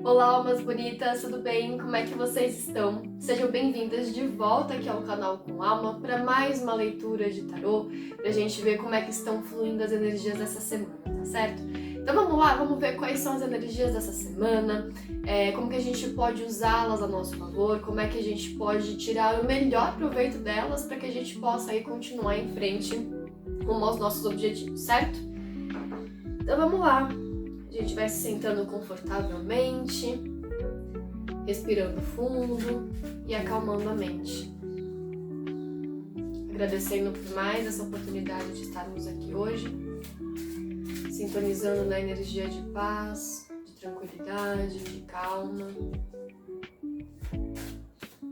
Olá, almas bonitas, tudo bem? Como é que vocês estão? Sejam bem-vindas de volta aqui ao canal Com Alma para mais uma leitura de tarô, pra gente ver como é que estão fluindo as energias dessa semana, tá certo? Então vamos lá, vamos ver quais são as energias dessa semana, como que a gente pode usá-las a nosso favor, como é que a gente pode tirar o melhor proveito delas para que a gente possa aí continuar em frente rumo aos nossos objetivos, certo? Então vamos lá. A gente vai se sentando confortavelmente, respirando fundo e acalmando a mente. Agradecendo por mais essa oportunidade de estarmos aqui hoje, sintonizando na energia de paz, de tranquilidade, de calma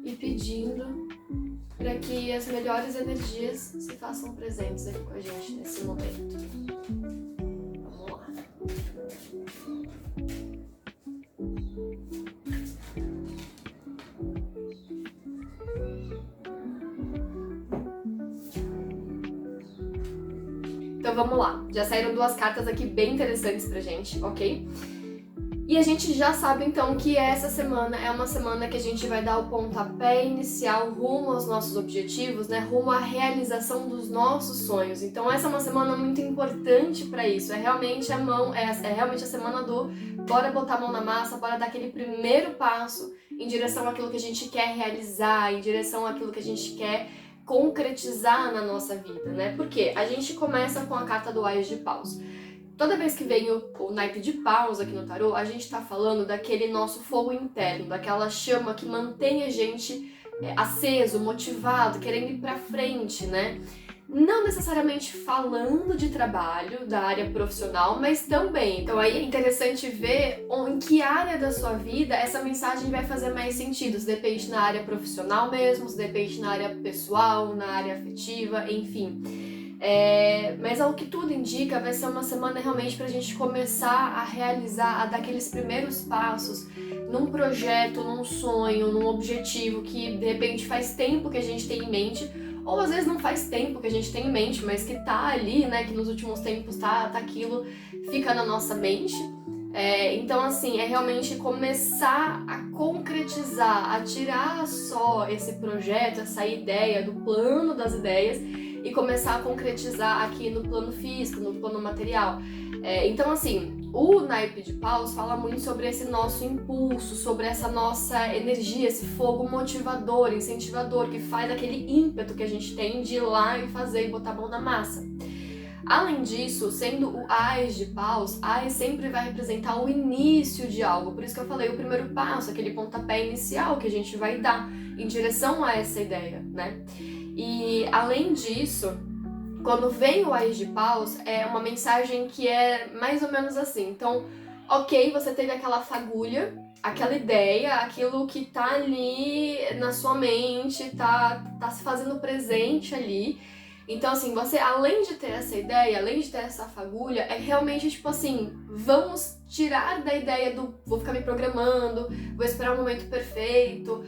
e pedindo para que as melhores energias se façam presentes aqui com a gente nesse momento. Vamos lá. Então vamos lá, já saíram duas cartas aqui bem interessantes pra gente, ok? E a gente já sabe então que essa semana é uma semana que a gente vai dar o pontapé inicial rumo aos nossos objetivos, né? Rumo à realização dos nossos sonhos. Então essa é uma semana muito importante para isso. É realmente a semana do bora botar a mão na massa, bora dar aquele primeiro passo em direção àquilo que a gente quer realizar, em direção àquilo que a gente quer concretizar na nossa vida, né? Porque a gente começa com a carta do Ás de Paus. Toda vez que vem o naipe de paus aqui no tarô, a gente tá falando daquele nosso fogo interno, daquela chama que mantém a gente aceso, motivado, querendo ir pra frente, né? Não necessariamente falando de trabalho, da área profissional, mas também. Então aí é interessante ver em que área da sua vida essa mensagem vai fazer mais sentido. Se depende na área profissional mesmo, se depende na área pessoal, na área afetiva, enfim. Mas ao que tudo indica, vai ser uma semana realmente pra gente começar a realizar, a dar aqueles primeiros passos num projeto, num sonho, num objetivo que de repente faz tempo que a gente tem em mente, ou às vezes não faz tempo que a gente tem em mente, mas que tá ali, né, que nos últimos tempos tá aquilo, fica na nossa mente. Então assim, é realmente começar a concretizar, a tirar só esse projeto, essa ideia do plano das ideias e começar a concretizar aqui no plano físico, no plano material. Então assim, o naipe de paus fala muito sobre esse nosso impulso, sobre essa nossa energia, esse fogo motivador, incentivador, que faz aquele ímpeto que a gente tem de ir lá e fazer e botar a mão na massa. Além disso, sendo o Ás de Paus, Ás sempre vai representar o início de algo. Por isso que eu falei o primeiro passo, aquele pontapé inicial que a gente vai dar em direção a essa ideia, né? E além disso, quando vem o Ás de Paus, é uma mensagem que é mais ou menos assim. Então, ok, você teve aquela fagulha, aquela ideia, aquilo que tá ali na sua mente, tá se fazendo presente ali. Então, assim, você, além de ter essa ideia, além de ter essa fagulha, é realmente, tipo assim, vamos tirar da ideia do vou ficar me programando, vou esperar o momento perfeito,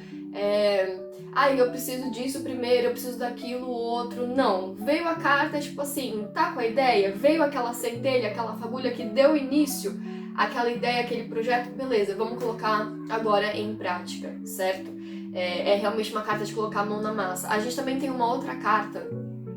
eu preciso disso primeiro, eu preciso daquilo outro. Não, veio a carta, tipo assim, tá com a ideia, veio aquela centelha, aquela fagulha que deu início àquela ideia, aquele projeto, beleza, vamos colocar agora em prática, certo? É realmente uma carta de colocar a mão na massa. A gente também tem uma outra carta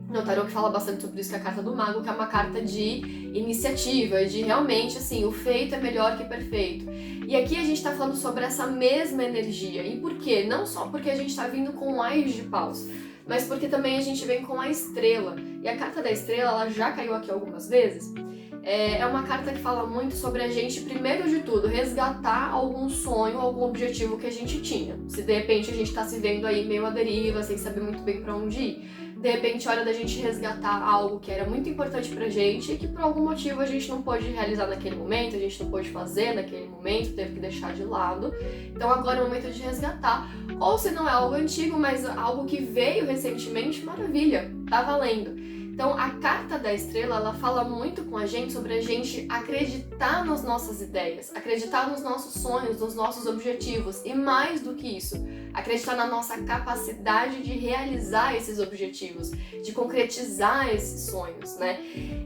no tarô que fala bastante sobre isso, que é a carta do mago, que é uma carta de iniciativa, de realmente, assim, o feito é melhor que perfeito. E aqui a gente tá falando sobre essa mesma energia. E por quê? Não só porque a gente tá vindo com o Ás de Paus, mas porque também a gente vem com a estrela. E a carta da estrela, ela já caiu aqui algumas vezes. É uma carta que fala muito sobre a gente, primeiro de tudo, resgatar algum sonho, algum objetivo que a gente tinha. Se de repente a gente tá se vendo aí meio à deriva, sem saber muito bem pra onde ir, de repente é hora da gente resgatar algo que era muito importante pra gente e que por algum motivo a gente não pôde realizar naquele momento, a gente não pôde fazer naquele momento, teve que deixar de lado. Então agora é o momento de resgatar. Ou se não é algo antigo, mas algo que veio recentemente, maravilha, tá valendo. Então, a carta da estrela, ela fala muito com a gente sobre a gente acreditar nas nossas ideias, acreditar nos nossos sonhos, nos nossos objetivos e mais do que isso, acreditar na nossa capacidade de realizar esses objetivos, de concretizar esses sonhos, né?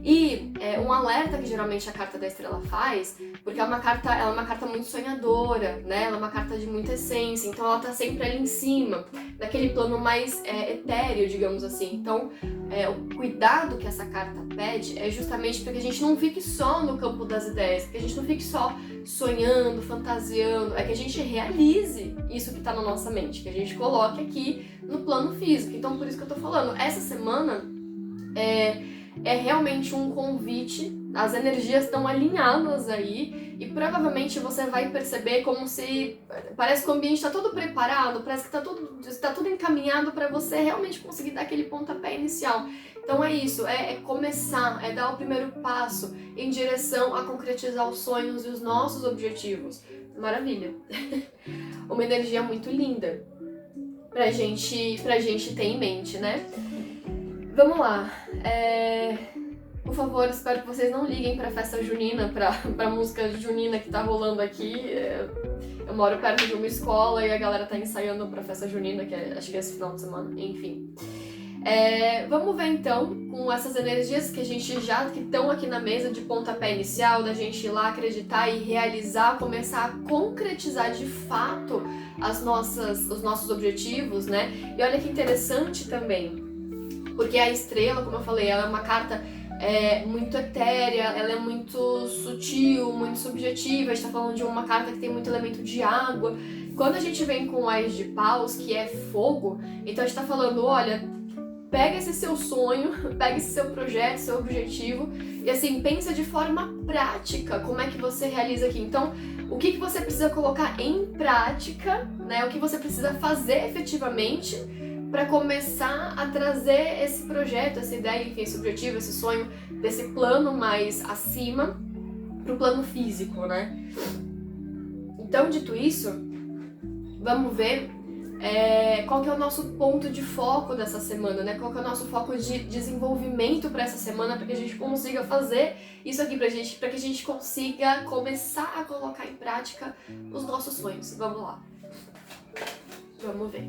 E um alerta que geralmente a carta da estrela faz, porque ela é uma carta muito sonhadora, né? Ela é uma carta de muita essência, então ela tá sempre ali em cima, naquele plano mais etéreo, digamos assim. Então, o cuidado que essa carta pede é justamente para que a gente não fique só no campo das ideias, que a gente não fique só sonhando, fantasiando, é que a gente realize isso que tá na nossa mente, que a gente coloque aqui no plano físico. Então, por isso que eu tô falando, essa semana é realmente um convite, as energias estão alinhadas aí e provavelmente você vai perceber como se parece que o ambiente está todo preparado, parece que está tudo encaminhado para você realmente conseguir dar aquele pontapé inicial. Então é isso, é começar, é dar o primeiro passo em direção a concretizar os sonhos e os nossos objetivos. Maravilha! Uma energia muito linda pra gente ter em mente, né? Vamos lá. Por favor, espero que vocês não liguem pra festa junina, pra música junina que tá rolando aqui. Eu moro perto de uma escola e a galera tá ensaiando pra festa junina, que acho que é esse final de semana, enfim. Vamos ver então, com essas energias que a gente que estão aqui na mesa de pontapé inicial, da gente ir lá acreditar e realizar, começar a concretizar de fato os nossos objetivos, né? E olha que interessante também, porque a estrela, como eu falei, ela é uma carta muito etérea, ela é muito sutil, muito subjetiva. A gente tá falando de uma carta que tem muito elemento de água. Quando a gente vem com o Ás de Paus, que é fogo, então a gente tá falando, olha, pega esse seu sonho, pega esse seu projeto, seu objetivo e assim, pensa de forma prática como é que você realiza aqui. Então, o que você precisa colocar em prática, né? O que você precisa fazer efetivamente para começar a trazer esse projeto, essa ideia, enfim, esse objetivo, esse sonho, desse plano mais acima pro plano físico, né? Então, dito isso, vamos ver qual que é o nosso ponto de foco dessa semana, né? Qual que é o nosso foco de desenvolvimento para essa semana, para que a gente consiga fazer isso aqui para que a gente consiga começar a colocar em prática os nossos sonhos. Vamos lá. Vamos ver.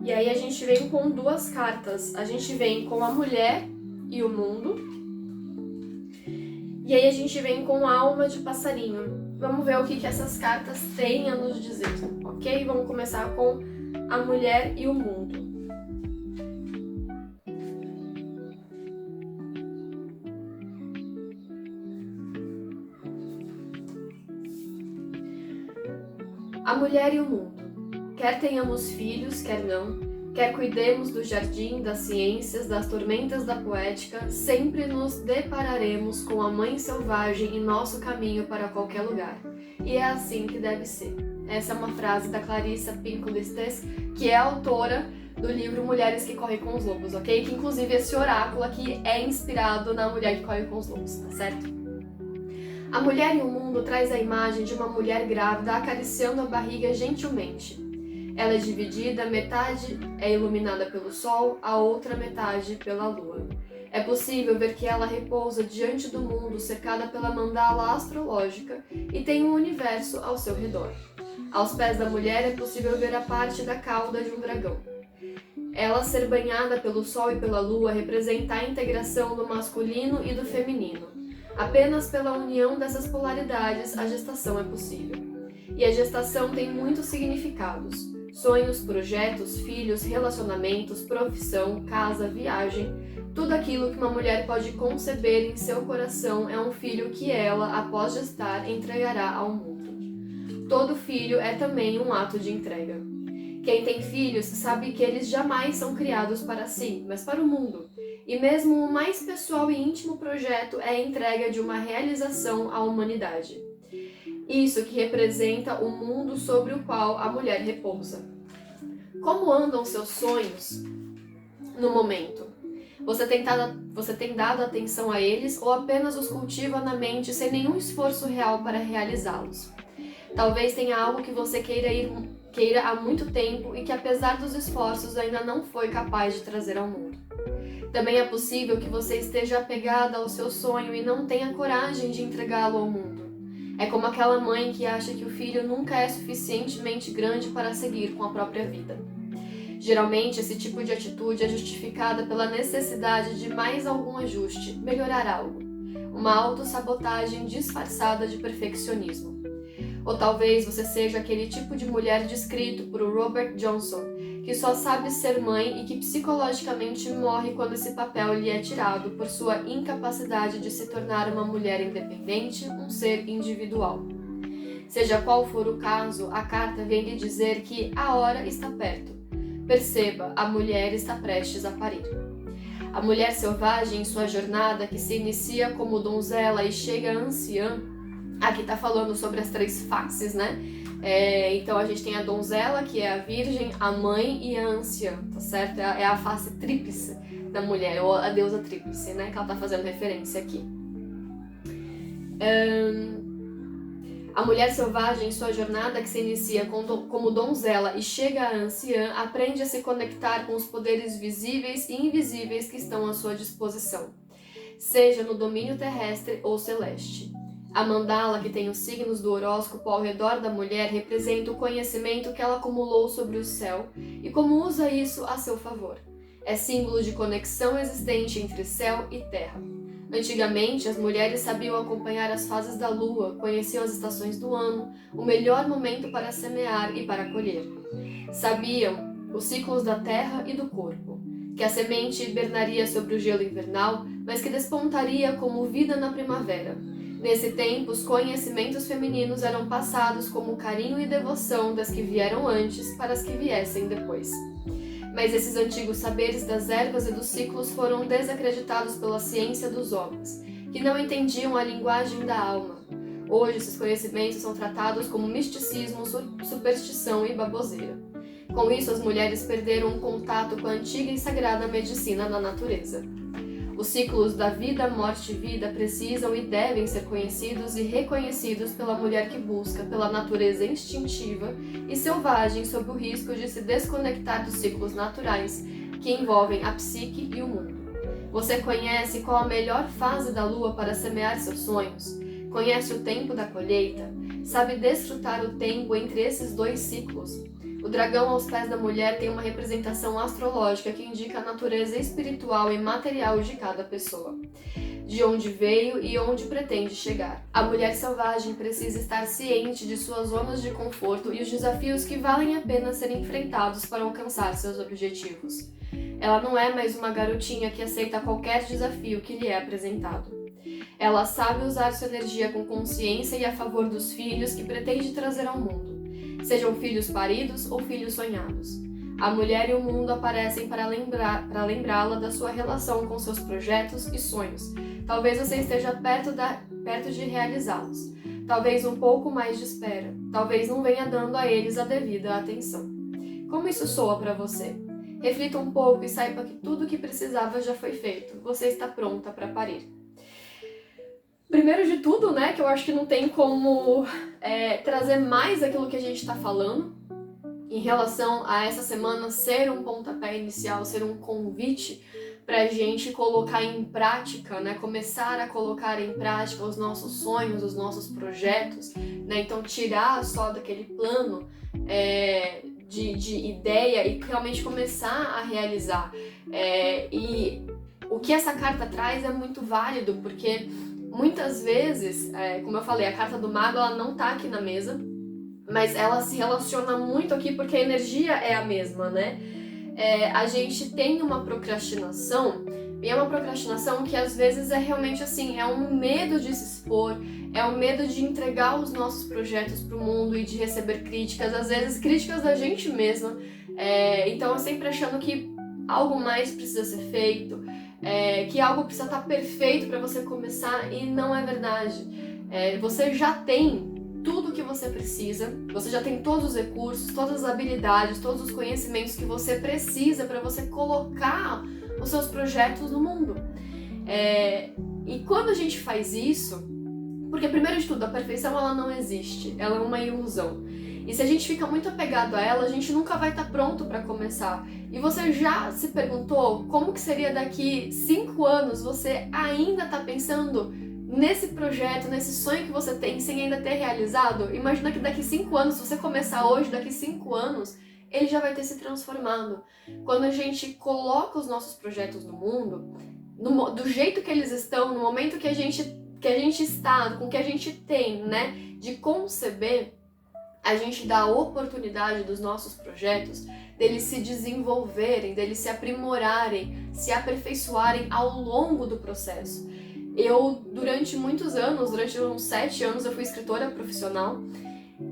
E aí a gente vem com duas cartas. A gente vem com a mulher e o mundo. E aí a gente vem com a alma de passarinho. Vamos ver o que essas cartas têm a nos dizer, ok? Vamos começar com a mulher e o mundo. A mulher e o mundo. Quer tenhamos filhos, quer não, quer cuidemos do jardim, das ciências, das tormentas da poética, sempre nos depararemos com a mãe selvagem em nosso caminho para qualquer lugar. E é assim que deve ser. Essa é uma frase da Clarissa Pinkola Estes, que é autora do livro Mulheres que Correm com os Lobos, ok? Que inclusive esse oráculo aqui é inspirado na Mulher que Corre com os Lobos, tá certo? A mulher e o mundo traz a imagem de uma mulher grávida acariciando a barriga gentilmente. Ela é dividida, metade é iluminada pelo sol, a outra metade pela lua. É possível ver que ela repousa diante do mundo, cercada pela mandala astrológica, e tem um universo ao seu redor. Aos pés da mulher é possível ver a parte da cauda de um dragão. Ela ser banhada pelo sol e pela lua representa a integração do masculino e do feminino. Apenas pela união dessas polaridades a gestação é possível. E a gestação tem muitos significados. Sonhos, projetos, filhos, relacionamentos, profissão, casa, viagem. Tudo aquilo que uma mulher pode conceber em seu coração é um filho que ela, após gestar, entregará ao mundo. Todo filho é também um ato de entrega. Quem tem filhos sabe que eles jamais são criados para si, mas para o mundo. E mesmo o mais pessoal e íntimo projeto é a entrega de uma realização à humanidade. isso que representa o mundo sobre o qual a mulher repousa. Como andam seus sonhos no momento? Você tem dado atenção a eles ou apenas os cultiva na mente sem nenhum esforço real para realizá-los? Talvez tenha algo que você queira há muito tempo e que, apesar dos esforços, ainda não foi capaz de trazer ao mundo. Também é possível que você esteja apegada ao seu sonho e não tenha coragem de entregá-lo ao mundo. É como aquela mãe que acha que o filho nunca é suficientemente grande para seguir com a própria vida. Geralmente, esse tipo de atitude é justificada pela necessidade de mais algum ajuste, melhorar algo. Uma autossabotagem disfarçada de perfeccionismo. Ou talvez você seja aquele tipo de mulher descrito por Robert Johnson, que só sabe ser mãe e que psicologicamente morre quando esse papel lhe é tirado por sua incapacidade de se tornar uma mulher independente, um ser individual. Seja qual for o caso, a carta vem lhe dizer que a hora está perto. Perceba, a mulher está prestes a parir. A mulher selvagem em sua jornada, que se inicia como donzela e chega anciã, aqui está falando sobre as 3 faces, né? Então a gente tem a donzela, que é a virgem, a mãe e a anciã, tá certo? É a face tríplice da mulher, ou a deusa tríplice, né? Que ela está fazendo referência aqui. A mulher selvagem em sua jornada, que se inicia como donzela e chega a anciã, aprende a se conectar com os poderes visíveis e invisíveis que estão à sua disposição, seja no domínio terrestre ou celeste. A mandala, que tem os signos do horóscopo ao redor da mulher, representa o conhecimento que ela acumulou sobre o céu e como usa isso a seu favor. É símbolo de conexão existente entre céu e terra. Antigamente, as mulheres sabiam acompanhar as fases da lua, conheciam as estações do ano, o melhor momento para semear e para colher. Sabiam os ciclos da terra e do corpo, que a semente hibernaria sobre o gelo invernal, mas que despontaria como vida na primavera. Nesse tempo, os conhecimentos femininos eram passados como carinho e devoção das que vieram antes para as que viessem depois. Mas esses antigos saberes das ervas e dos ciclos foram desacreditados pela ciência dos homens, que não entendiam a linguagem da alma. Hoje, esses conhecimentos são tratados como misticismo, superstição e baboseira. Com isso, as mulheres perderam um contato com a antiga e sagrada medicina da natureza. Os ciclos da vida, morte e vida precisam e devem ser conhecidos e reconhecidos pela mulher que busca pela natureza instintiva e selvagem sob o risco de se desconectar dos ciclos naturais que envolvem a psique e o mundo. Você conhece qual a melhor fase da lua para semear seus sonhos? Conhece o tempo da colheita? Sabe desfrutar o tempo entre esses 2 ciclos? O dragão aos pés da mulher tem uma representação astrológica que indica a natureza espiritual e material de cada pessoa, de onde veio e onde pretende chegar. A mulher selvagem precisa estar ciente de suas zonas de conforto e os desafios que valem a pena serem enfrentados para alcançar seus objetivos. Ela não é mais uma garotinha que aceita qualquer desafio que lhe é apresentado. Ela sabe usar sua energia com consciência e a favor dos filhos que pretende trazer ao mundo. Sejam filhos paridos ou filhos sonhados. A mulher e o mundo aparecem para lembrá-la da sua relação com seus projetos e sonhos. Talvez você esteja perto de realizá-los. Talvez um pouco mais de espera. Talvez não venha dando a eles a devida atenção. Como isso soa para você? Reflita um pouco e saiba que tudo o que precisava já foi feito. Você está pronta para parir. Primeiro de tudo, né, que eu acho que não tem como trazer mais aquilo que a gente está falando em relação a essa semana ser um pontapé inicial, ser um convite para a gente colocar em prática, né, começar a colocar em prática os nossos sonhos, os nossos projetos, né, então tirar só daquele plano de ideia e realmente começar a realizar. E o que essa carta traz é muito válido, porque muitas vezes, como eu falei, a carta do mago ela não tá aqui na mesa, mas ela se relaciona muito aqui porque a energia é a mesma, né? A gente tem uma procrastinação, e é uma procrastinação que às vezes é realmente assim, é um medo de se expor, é um medo de entregar os nossos projetos pro mundo e de receber críticas, às vezes críticas da gente mesma, então eu sempre achando que algo mais precisa ser feito, que algo precisa estar perfeito para você começar, e não é verdade. Você já tem tudo você precisa, você já tem todos os recursos, todas as habilidades, todos os conhecimentos que você precisa para você colocar os seus projetos no mundo. E quando a gente faz isso, porque primeiro de tudo, a perfeição ela não existe, ela é uma ilusão. E se a gente fica muito apegado a ela, a gente nunca vai estar pronto para começar. E você já se perguntou como que seria daqui 5 anos você ainda tá pensando nesse projeto, nesse sonho que você tem sem ainda ter realizado? Imagina que daqui 5 anos, se você começar hoje, daqui 5 anos, ele já vai ter se transformado. Quando a gente coloca os nossos projetos no mundo, do jeito que eles estão, no momento que a gente está, com o que a gente tem, né, de conceber, a gente dá a oportunidade dos nossos projetos deles se desenvolverem, deles se aprimorarem, se aperfeiçoarem ao longo do processo. Eu, durante muitos anos, durante uns 7 anos, eu fui escritora profissional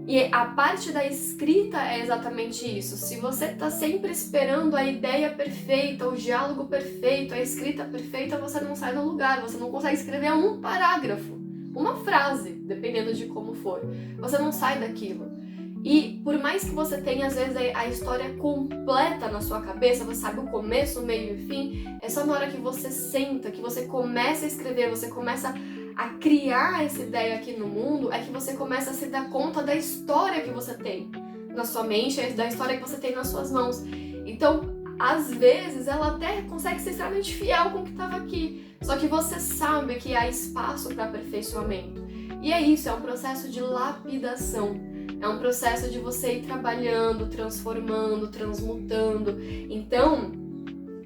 e a parte da escrita é exatamente isso. Se você está sempre esperando a ideia perfeita, o diálogo perfeito, a escrita perfeita, você não sai do lugar, você não consegue escrever um parágrafo, uma frase, dependendo de como for. Você não sai daquilo. E por mais que você tenha, às vezes, a história completa na sua cabeça, você sabe o começo, o meio e o fim, é só na hora que você senta, que você começa a escrever, você começa a criar essa ideia aqui no mundo, é que você começa a se dar conta da história que você tem na sua mente, da história que você tem nas suas mãos. Então, às vezes, ela até consegue ser extremamente fiel com o que estava aqui, só que você sabe que há espaço para aperfeiçoamento. E é isso, é um processo de lapidação. É um processo de você ir trabalhando, transformando, transmutando. Então,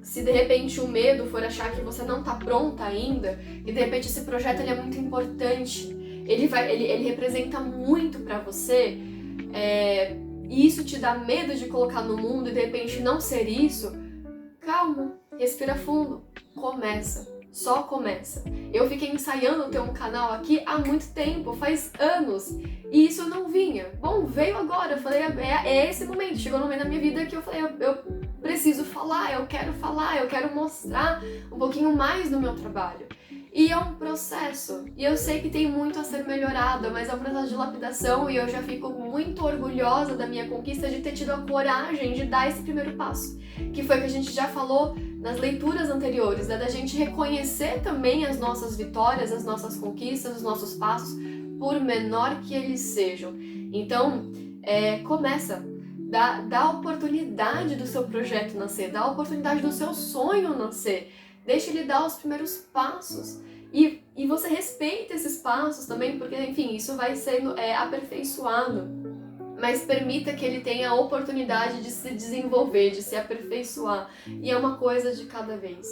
se de repente o medo for achar que você não está pronta ainda, e de repente esse projeto ele é muito importante, ele representa muito para você, e isso te dá medo de colocar no mundo e de repente não ser isso, calma, respira fundo, começa. Só começa. Eu fiquei ensaiando ter um canal aqui há muito tempo, faz anos, e isso não vinha. Bom, veio agora, eu falei, é esse momento, chegou no momento da minha vida que eu falei, eu preciso falar, eu quero mostrar um pouquinho mais do meu trabalho. E é um processo, e eu sei que tem muito a ser melhorado, mas é um processo de lapidação e eu já fico muito orgulhosa da minha conquista de ter tido a coragem de dar esse primeiro passo, que foi o que a gente já falou nas leituras anteriores, né? Da gente reconhecer também as nossas vitórias, as nossas conquistas, os nossos passos, por menor que eles sejam. Então, começa. Dá a oportunidade do seu projeto nascer, dá a oportunidade do seu sonho nascer. Deixa ele dar os primeiros passos. E você respeita esses passos também, porque, enfim, isso vai sendo aperfeiçoado. Mas permita que ele tenha a oportunidade de se desenvolver, de se aperfeiçoar. E é uma coisa de cada vez.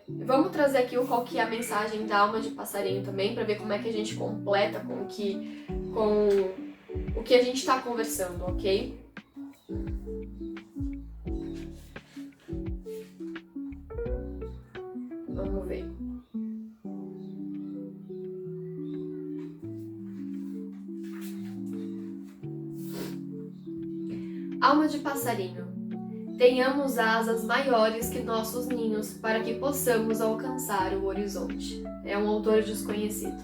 Vamos trazer aqui qual que é a mensagem da alma de passarinho também, para ver como é que a gente completa com o que a gente está conversando, ok? Vamos ver. Alma de passarinho, tenhamos asas maiores que nossos ninhos para que possamos alcançar o horizonte. É um autor desconhecido.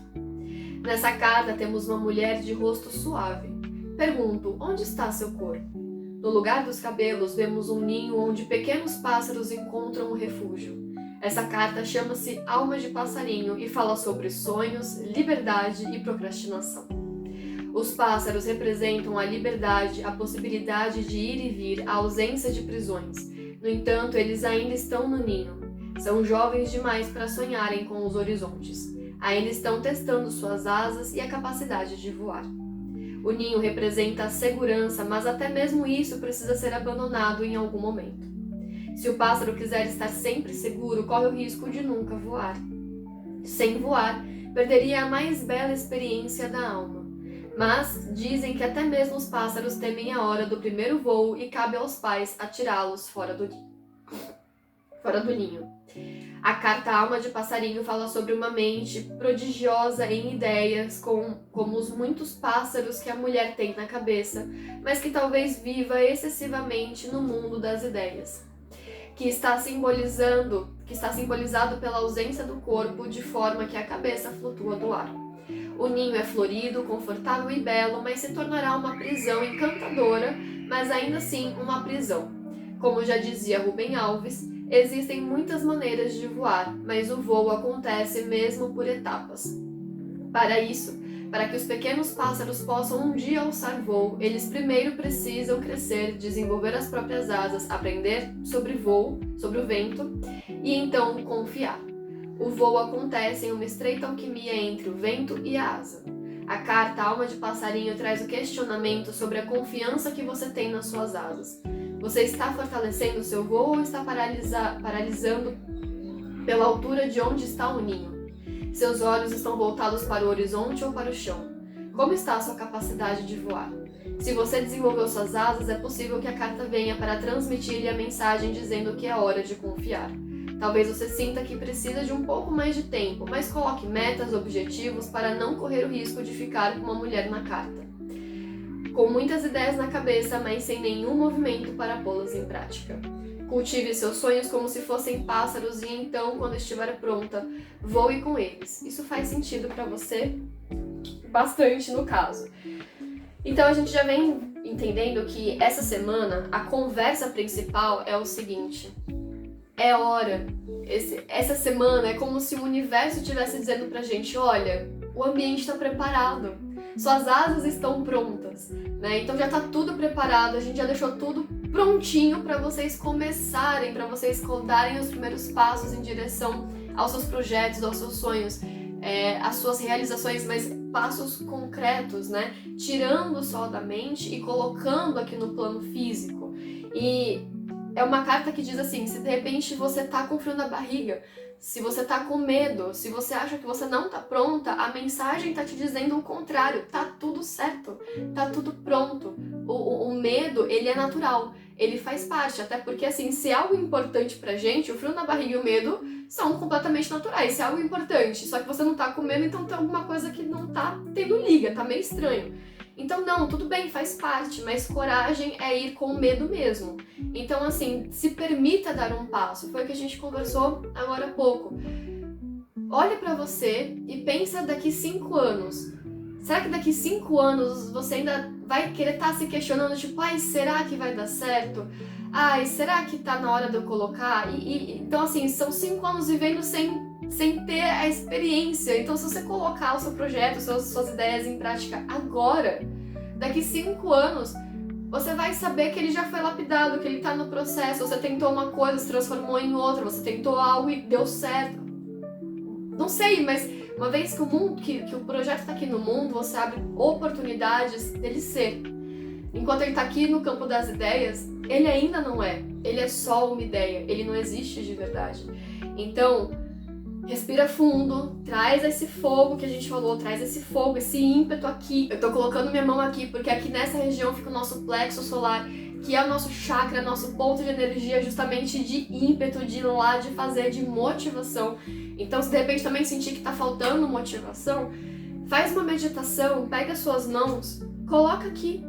Nessa carta temos uma mulher de rosto suave. Pergunto, onde está seu corpo? No lugar dos cabelos vemos um ninho onde pequenos pássaros encontram um refúgio. Essa carta chama-se Alma de Passarinho e fala sobre sonhos, liberdade e procrastinação. Os pássaros representam a liberdade, a possibilidade de ir e vir, a ausência de prisões. No entanto, eles ainda estão no ninho. São jovens demais para sonharem com os horizontes. Ainda estão testando suas asas e a capacidade de voar. O ninho representa a segurança, mas até mesmo isso precisa ser abandonado em algum momento. Se o pássaro quiser estar sempre seguro, corre o risco de nunca voar. Sem voar, perderia a mais bela experiência da alma. Mas dizem que até mesmo os pássaros temem a hora do primeiro voo e cabe aos pais atirá-los fora do ninho. A carta Alma de Passarinho fala sobre uma mente prodigiosa em ideias, como os muitos pássaros que a mulher tem na cabeça, mas que talvez viva excessivamente no mundo das ideias, que está simbolizado pela ausência do corpo, de forma que a cabeça flutua no ar. O ninho é florido, confortável e belo, mas se tornará uma prisão encantadora, mas ainda assim uma prisão. Como já dizia Rubem Alves, existem muitas maneiras de voar, mas o voo acontece mesmo por etapas. Para isso, para que os pequenos pássaros possam um dia alçar voo, eles primeiro precisam crescer, desenvolver as próprias asas, aprender sobre voo, sobre o vento e então confiar. O voo acontece em uma estreita alquimia entre o vento e a asa. A carta Alma de Passarinho traz o questionamento sobre a confiança que você tem nas suas asas. Você está fortalecendo o seu voo ou está paralisando pela altura de onde está o ninho? Seus olhos estão voltados para o horizonte ou para o chão? Como está a sua capacidade de voar? Se você desenvolveu suas asas, é possível que a carta venha para transmitir-lhe a mensagem dizendo que é hora de confiar. Talvez você sinta que precisa de um pouco mais de tempo, mas coloque metas, objetivos para não correr o risco de ficar como uma mulher na carta. Com muitas ideias na cabeça, mas sem nenhum movimento para pô-las em prática. Cultive seus sonhos como se fossem pássaros e então, quando estiver pronta, voe com eles. Isso faz sentido para você? Bastante no caso. Então a gente já vem entendendo que essa semana a conversa principal é o seguinte: é hora. Essa semana é como se o universo estivesse dizendo pra gente: olha, o ambiente está preparado, suas asas estão prontas, né? Então já tá tudo preparado, a gente já deixou tudo prontinho para vocês começarem, para vocês darem os primeiros passos em direção aos seus projetos, aos seus sonhos, às suas realizações, mas passos concretos, né? Tirando só da mente e colocando aqui no plano físico. E é uma carta que diz assim: se de repente você tá com frio na barriga, se você tá com medo, se você acha que você não tá pronta, a mensagem tá te dizendo o contrário, tá tudo certo, tá tudo pronto. O medo, ele é natural, ele faz parte, até porque assim, se é algo importante pra gente, o frio na barriga e o medo são completamente naturais. Se é algo importante, só que você não tá com medo, então tem alguma coisa que não tá tendo liga, tá meio estranho. Então não, tudo bem, faz parte, mas coragem é ir com medo mesmo. Então assim, se permita dar um passo, foi o que a gente conversou agora há pouco. Olhe pra você e pensa daqui 5 anos. Será que daqui 5 anos você ainda vai querer estar se questionando, tipo, ai, será que vai dar certo? Ai, será que tá na hora de eu colocar? Então assim, são 5 anos vivendo sem ter a experiência. Então se você colocar o seu projeto, suas ideias em prática agora, daqui 5 anos, você vai saber que ele já foi lapidado, que ele tá no processo. Você tentou uma coisa, se transformou em outra, você tentou algo e deu certo. Não sei, mas uma vez que o projeto tá aqui no mundo, você abre oportunidades dele ser. Enquanto ele tá aqui no campo das ideias, ele ainda não é. Ele é só uma ideia, ele não existe de verdade. Então, respira fundo, traz esse fogo que a gente falou, traz esse fogo, esse ímpeto aqui. Eu tô colocando minha mão aqui porque aqui nessa região fica o nosso plexo solar, que é o nosso chakra, nosso ponto de energia justamente de ímpeto, de ir lá, de fazer, de motivação. Então, se de repente também sentir que tá faltando motivação, faz uma meditação, pega suas mãos, coloca aqui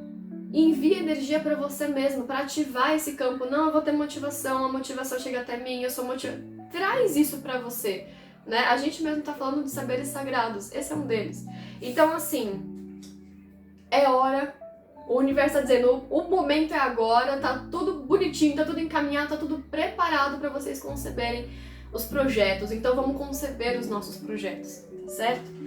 e envia energia para você mesmo, para ativar esse campo. Não, eu vou ter motivação, a motivação chega até mim, eu sou motivada. Traz isso para você. Né? A gente mesmo tá falando de saberes sagrados, esse é um deles. Então assim, é hora, o universo tá dizendo, o momento é agora, tá tudo bonitinho, tá tudo encaminhado, tá tudo preparado para vocês conceberem os projetos. Então vamos conceber os nossos projetos, certo?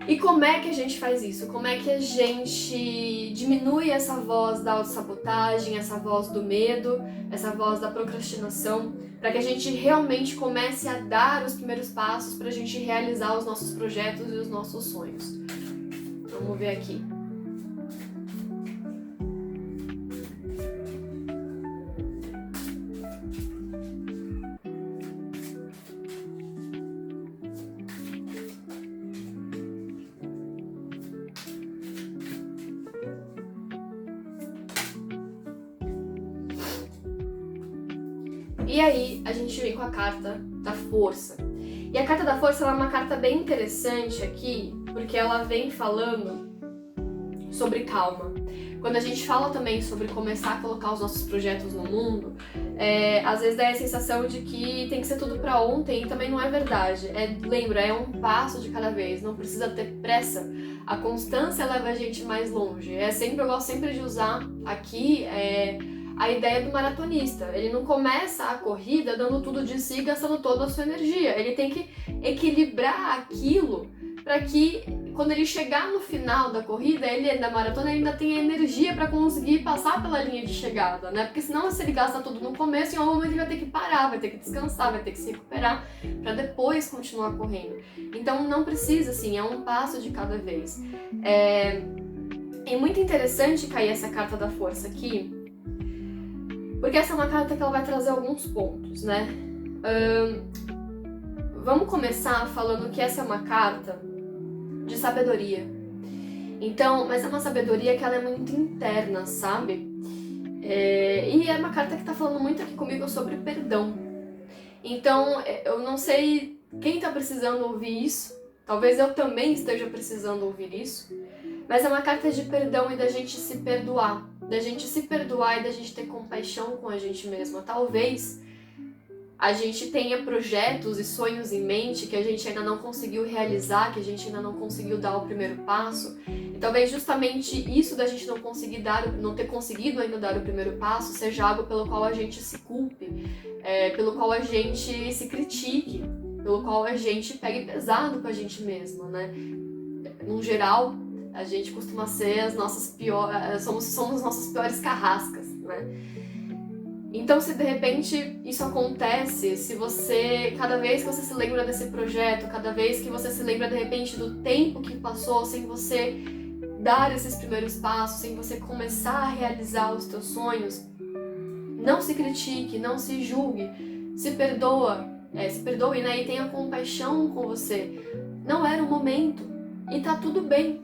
E como é que a gente faz isso? Como é que a gente diminui essa voz da autossabotagem, essa voz do medo, essa voz da procrastinação, para que a gente realmente comece a dar os primeiros passos para a gente realizar os nossos projetos e os nossos sonhos? Vamos ver aqui. E aí a gente vem com a carta da força. E a carta da força ela é uma carta bem interessante aqui, porque ela vem falando sobre calma. quando a gente fala também sobre começar a colocar os nossos projetos no mundo, às vezes dá a sensação de que tem que ser tudo para ontem, e também não é verdade. Lembra, é um passo de cada vez, não precisa ter pressa. A constância leva a gente mais longe. Eu gosto sempre de usar aqui a ideia do maratonista. Ele não começa a corrida dando tudo de si, gastando toda a sua energia. Ele tem que equilibrar aquilo para que quando ele chegar no final da corrida, da maratona, ele ainda tem energia para conseguir passar pela linha de chegada, né? Porque senão, se ele gasta tudo no começo, em algum momento ele vai ter que parar, vai ter que descansar, vai ter que se recuperar para depois continuar correndo. Então não precisa, assim, é um passo de cada vez. É muito interessante cair essa carta da força aqui, porque essa é uma carta que ela vai trazer alguns pontos, né? Vamos começar falando que essa é uma carta de sabedoria. Então, mas é uma sabedoria que ela é muito interna, sabe? E é uma carta que tá falando muito aqui comigo sobre perdão. Então, eu não sei quem tá precisando ouvir isso. Talvez eu também esteja precisando ouvir isso. Mas é uma carta de perdão e da gente se perdoar. Da gente se perdoar e da gente ter compaixão com a gente mesma. Talvez a gente tenha projetos e sonhos em mente que a gente ainda não conseguiu realizar, que a gente ainda não conseguiu dar o primeiro passo. E talvez justamente isso da gente não ter conseguido ainda dar o primeiro passo seja algo pelo qual a gente se culpe, pelo qual a gente se critique, pelo qual a gente pegue pesado com a gente mesma, né? No geral, a gente costuma ser as nossas somos nossas piores carrascas, né? Então, se de repente isso acontece, se você, cada vez que você se lembra desse projeto, cada vez que você se lembra de repente do tempo que passou sem você dar esses primeiros passos, sem você começar a realizar os teus sonhos, não se critique, não se julgue, se perdoe, né? E tenha compaixão com você. Não era o momento e tá tudo bem.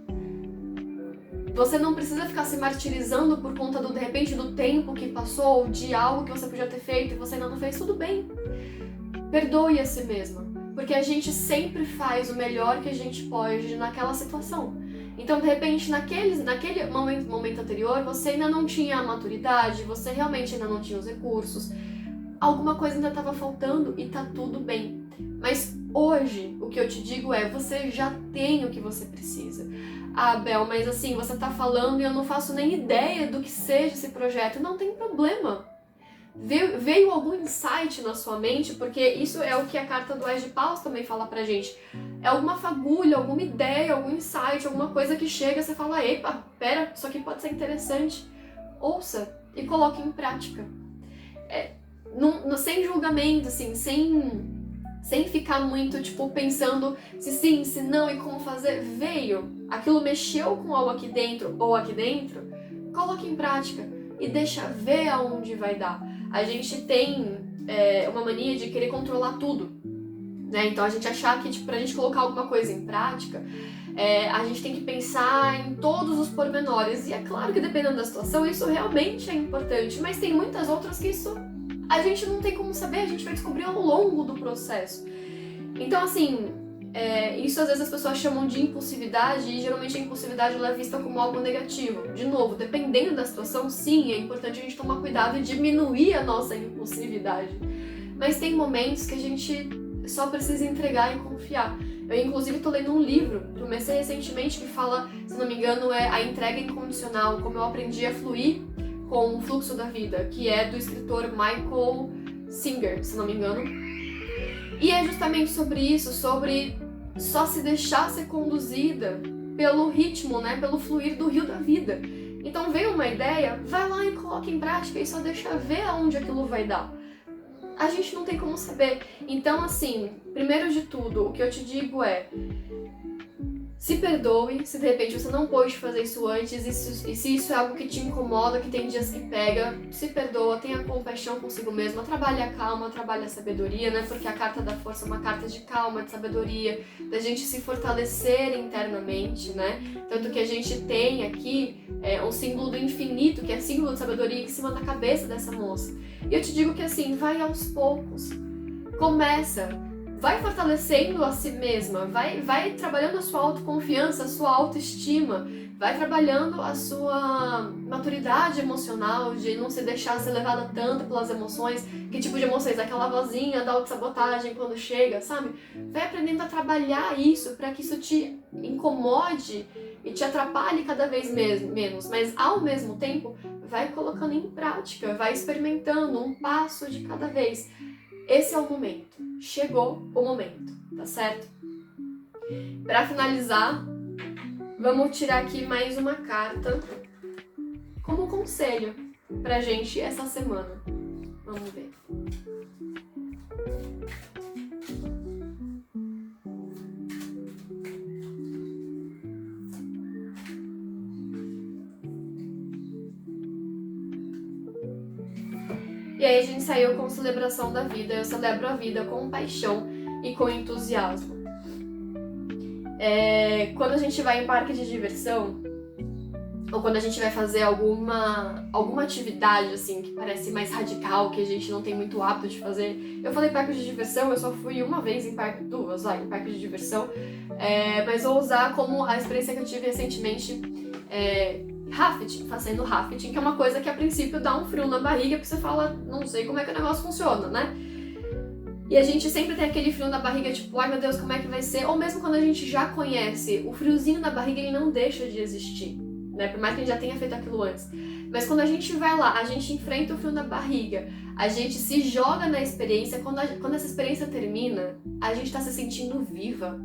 Você não precisa ficar se martirizando por conta de repente do tempo que passou, de algo que você podia ter feito e você ainda não fez, tudo bem. Perdoe a si mesma, porque a gente sempre faz o melhor que a gente pode naquela situação. Então, de repente, naquele momento anterior, você ainda não tinha a maturidade, você realmente ainda não tinha os recursos, alguma coisa ainda estava faltando e tá tudo bem. Mas hoje, o que eu te digo você já tem o que você precisa. Ah, Bel, mas assim, você tá falando e eu não faço nem ideia do que seja esse projeto. Não tem problema. Veio algum insight na sua mente, porque isso é o que a carta do Ás de Paus também fala pra gente. É alguma fagulha, alguma ideia, algum insight, alguma coisa que chega e você fala, epa, pera, isso aqui pode ser interessante. Ouça e coloque em prática. Sem julgamento, assim, sem ficar muito, tipo, pensando se sim, se não e como fazer. Aquilo mexeu com algo aqui dentro ou aqui dentro, coloque em prática e deixa ver aonde vai dar. A gente tem uma mania de querer controlar tudo, né? Então a gente achar que, tipo, pra gente colocar alguma coisa em prática, a gente tem que pensar em todos os pormenores. E é claro que dependendo da situação, isso realmente é importante, mas tem muitas outras que isso a gente não tem como saber, a gente vai descobrir ao longo do processo. Então, assim, isso às vezes as pessoas chamam de impulsividade e geralmente a impulsividade ela é vista como algo negativo. De novo, dependendo da situação, sim, é importante a gente tomar cuidado e diminuir a nossa impulsividade. Mas tem momentos que a gente só precisa entregar e confiar. Eu, inclusive, tô lendo um livro que eu comecei recentemente que fala, se não me engano, a entrega incondicional, como eu aprendi a fluir com o fluxo da vida, que é do escritor Michael Singer, se não me engano. E é justamente sobre isso, sobre só se deixar ser conduzida pelo ritmo, né, pelo fluir do rio da vida. Então veio uma ideia, vai lá e coloca em prática e só deixa ver aonde aquilo vai dar. A gente não tem como saber. Então, assim, primeiro de tudo, o que eu te digo se perdoe, se de repente você não pôde fazer isso antes, e se isso é algo que te incomoda, que tem dias que pega, se perdoa, tenha compaixão consigo mesma, trabalhe a calma, trabalhe a sabedoria, né? Porque a carta da força é uma carta de calma, de sabedoria, da gente se fortalecer internamente, né? Tanto que a gente tem aqui um símbolo do infinito, que é símbolo de sabedoria em cima da cabeça dessa moça. E eu te digo que assim, vai aos poucos, começa. Vai fortalecendo a si mesma, vai trabalhando a sua autoconfiança, a sua autoestima, vai trabalhando a sua maturidade emocional, de não se deixar ser levada tanto pelas emoções. Que tipo de emoções? Aquela vozinha da autossabotagem quando chega, sabe? Vai aprendendo a trabalhar isso para que isso te incomode e te atrapalhe cada vez menos, mas ao mesmo tempo vai colocando em prática, vai experimentando um passo de cada vez. Esse é o momento, chegou o momento, tá certo? Para finalizar, vamos tirar aqui mais uma carta como conselho pra gente essa semana. Vamos ver. E aí a gente saiu com celebração da vida. Eu celebro a vida com paixão e com entusiasmo. Quando a gente vai em parque de diversão, ou quando a gente vai fazer alguma atividade assim que parece mais radical, que a gente não tem muito hábito de fazer. Eu falei parque de diversão, eu só fui uma vez em parque de diversão, mas vou usar como a experiência que eu tive recentemente, fazendo rafting, que é uma coisa que a princípio dá um frio na barriga, porque você fala, não sei como é que o negócio funciona, né? E a gente sempre tem aquele frio na barriga, tipo, ai meu Deus, como é que vai ser? Ou mesmo quando a gente já conhece, o friozinho na barriga ele não deixa de existir, né? Por mais que a gente já tenha feito aquilo antes. Mas quando a gente vai lá, a gente enfrenta o frio na barriga, a gente se joga na experiência, quando essa experiência termina, a gente tá se sentindo viva.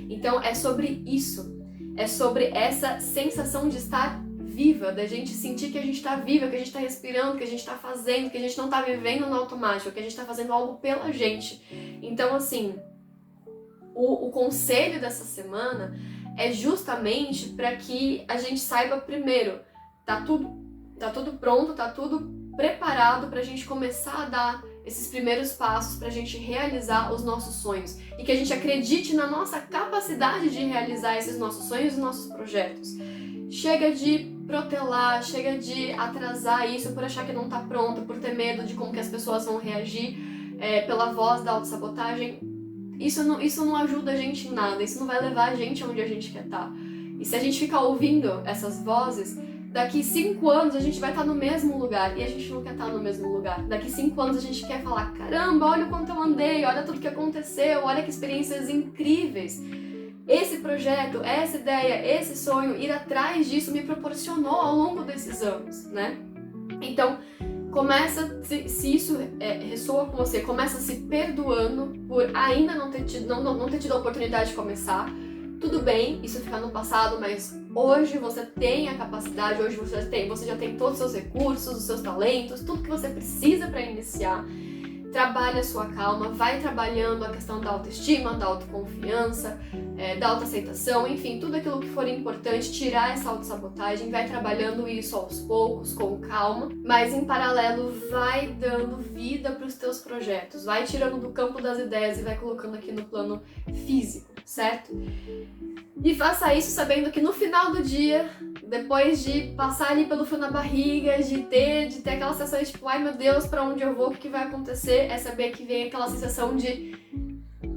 Então é sobre isso, é sobre essa sensação de estar viva, da gente sentir que a gente tá viva, que a gente tá respirando, que a gente tá fazendo, que a gente não tá vivendo no automático, que a gente tá fazendo algo pela gente. Então, assim, o conselho dessa semana é justamente para que a gente saiba primeiro, tá tudo pronto, tá tudo preparado pra gente começar a dar esses primeiros passos pra gente realizar os nossos sonhos e que a gente acredite na nossa capacidade de realizar esses nossos sonhos e nossos projetos. Chega de protelar, chega de atrasar isso por achar que não tá pronto, por ter medo de como que as pessoas vão reagir, pela voz da autossabotagem. Isso não ajuda a gente em nada, isso não vai levar a gente onde a gente quer estar. E se a gente ficar ouvindo essas vozes, daqui 5 anos a gente vai estar no mesmo lugar e a gente não quer estar no mesmo lugar. Daqui 5 anos a gente quer falar, caramba, olha o quanto eu andei, olha tudo que aconteceu, olha que experiências incríveis. Esse projeto, essa ideia, esse sonho, ir atrás disso me proporcionou ao longo desses anos, né? Então, começa, se isso ressoa com você, começa se perdoando por ainda não ter tido a oportunidade de começar. Tudo bem, isso fica no passado, mas hoje você tem a capacidade, hoje você já tem todos os seus recursos, os seus talentos, tudo que você precisa para iniciar. Trabalha a sua calma, vai trabalhando a questão da autoestima, da autoconfiança, da autoaceitação, enfim, tudo aquilo que for importante, tirar essa autossabotagem, vai trabalhando isso aos poucos, com calma, mas em paralelo vai dando vida para os teus projetos, vai tirando do campo das ideias e vai colocando aqui no plano físico, certo? E faça isso sabendo que no final do dia, depois de passar ali pelo frio na barriga, de ter aquela sensação de tipo, ai meu Deus, pra onde eu vou, o que vai acontecer, é saber que vem aquela sensação de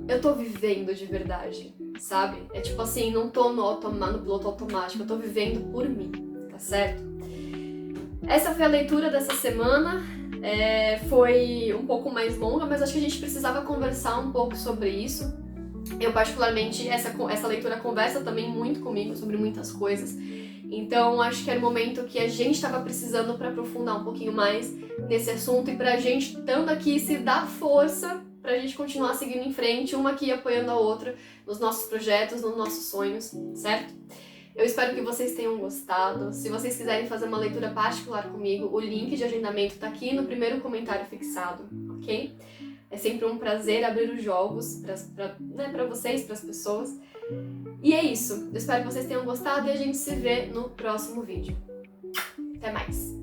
eu tô vivendo de verdade, sabe? É tipo assim, não tô no piloto automático, eu tô vivendo por mim, tá certo? Essa foi a leitura dessa semana, foi um pouco mais longa, mas acho que a gente precisava conversar um pouco sobre isso. Eu particularmente, essa leitura conversa também muito comigo sobre muitas coisas. Então, acho que era o momento que a gente estava precisando para aprofundar um pouquinho mais nesse assunto e pra gente, estando aqui, se dar força pra gente continuar seguindo em frente, uma aqui apoiando a outra nos nossos projetos, nos nossos sonhos, certo? Eu espero que vocês tenham gostado. Se vocês quiserem fazer uma leitura particular comigo, o link de agendamento tá aqui no primeiro comentário fixado, ok? É sempre um prazer abrir os jogos para vocês, para as pessoas. E é isso. Eu espero que vocês tenham gostado e a gente se vê no próximo vídeo. Até mais!